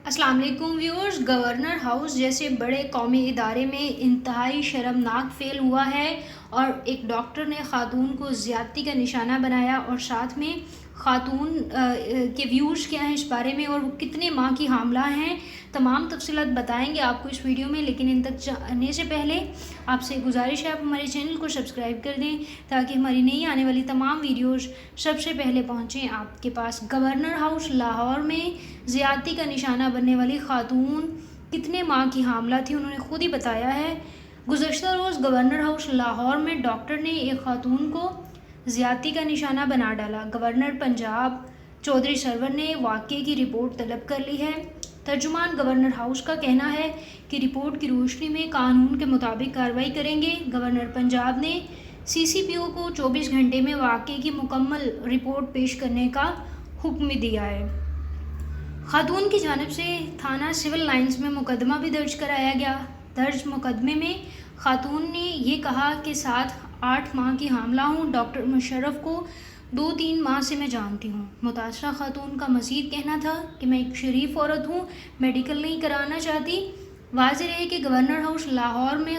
अस्सलाम वालेकुम viewers. Governor house जैसे बड़े कौमी इदारे में इंतहाई शर्मनाक फेल हुआ है और एक डॉक्टर ने ख़ातून को ज़्यादती का निशाना बनाया और साथ में ख़ातून के व्यूज़ क्या हैं इस बारे में और वो कितने माह की हामला हैं, तमाम तफसीलात बताएंगे आपको इस वीडियो में। लेकिन इन तक जाने से पहले आपसे गुजारिश है आप हमारे चैनल को सब्सक्राइब कर दें ताकि हमारी नई आने वाली तमाम वीडियोज़ सबसे पहले पहुँचें आपके पास। गवर्नर हाउस लाहौर में ज़्यादती का निशाना बनने वाली ख़ातून कितने माह की हामला थी उन्होंने खुद ही बताया है। गुज़श्ता रोज़ गवर्नर हाउस लाहौर में डॉक्टर ने एक ख़ातून को ज़्यादती का निशाना बना डाला। गवर्नर पंजाब चौधरी सरवर ने वाक़े की रिपोर्ट तलब कर ली है। तर्जुमान गवर्नर हाउस का कहना है कि रिपोर्ट की रोशनी में कानून के मुताबिक कार्रवाई करेंगे। गवर्नर पंजाब ने CCPO को 24 घंटे में वाक़े की मुकम्मल रिपोर्ट पेश करने का हुक्म दिया है। ख़ातून की जानिब से थाना सिविल लाइंस में मुकदमा भी दर्ज कराया गया। दर्ज मुकदमे में ख़ातून ने ये कहा कि 7-8 माह की हामला हूँ। डॉक्टर मुशर्रफ को 2-3 माह से मैं जानती हूँ। मुतासरा ख़ातून का मज़ीद कहना था कि मैं एक शरीफ औरत हूँ, मेडिकल नहीं कराना चाहती। वाज़ेह रहे कि गवर्नर हाउस लाहौर में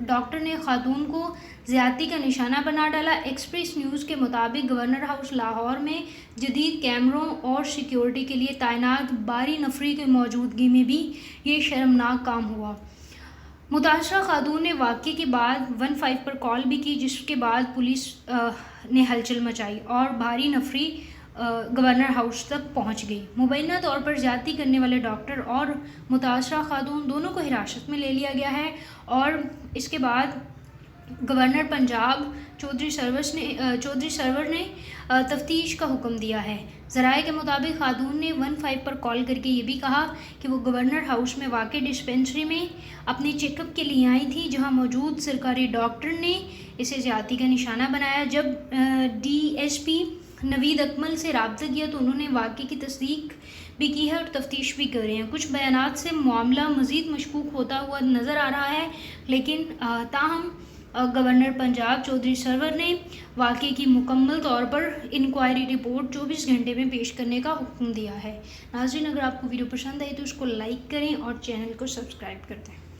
डॉक्टर ने ख़ातून को ज़्यादती का निशाना बना डाला। एक्सप्रेस न्यूज़ के मुताबिक गवर्नर हाउस लाहौर में जदीद कैमरों और सिक्योरिटी के लिए तैनात बारी नफरी की मौजूदगी में भी ये शर्मनाक काम हुआ। मुतासरा ख़ातून ने वाक़े के बाद 15 पर कॉल भी की, जिसके बाद पुलिस ने हलचल मचाई और भारी नफरी गवर्नर हाउस तक पहुंच गई। मुबैना तौर पर ज़्यादती करने वाले डॉक्टर और मुतासरा ख़ातून दोनों को हिरासत में ले लिया गया है और इसके बाद गवर्नर पंजाब चौधरी सरवर ने तफ्तीश का हुक्म दिया है। ज़राए के मुताबिक ख़ातून ने 15 पर कॉल करके ये भी कहा कि वो गवर्नर हाउस में वाक़ डिस्पेंसरी में अपने चेकअप के लिए आई थी, जहां मौजूद सरकारी डॉक्टर ने इसे ज़्यादती का निशाना बनाया। जब DSP नवीद अकमल से रब्ता किया तो उन्होंने वाक़े की तस्दीक भी की है और तफ्तीश भी कर रहे हैं। कुछ बयानात से मामला मज़ीद मशकूक होता हुआ नज़र आ रहा है, लेकिन ताहम गवर्नर पंजाब चौधरी सरवर ने वाक़े की मुकम्मल तौर पर इंक्वायरी रिपोर्ट 24 घंटे में पेश करने का हुक्म दिया है। नाज़रीन, अगर आपको वीडियो पसंद आई तो उसको लाइक करें और चैनल को सब्सक्राइब कर दें।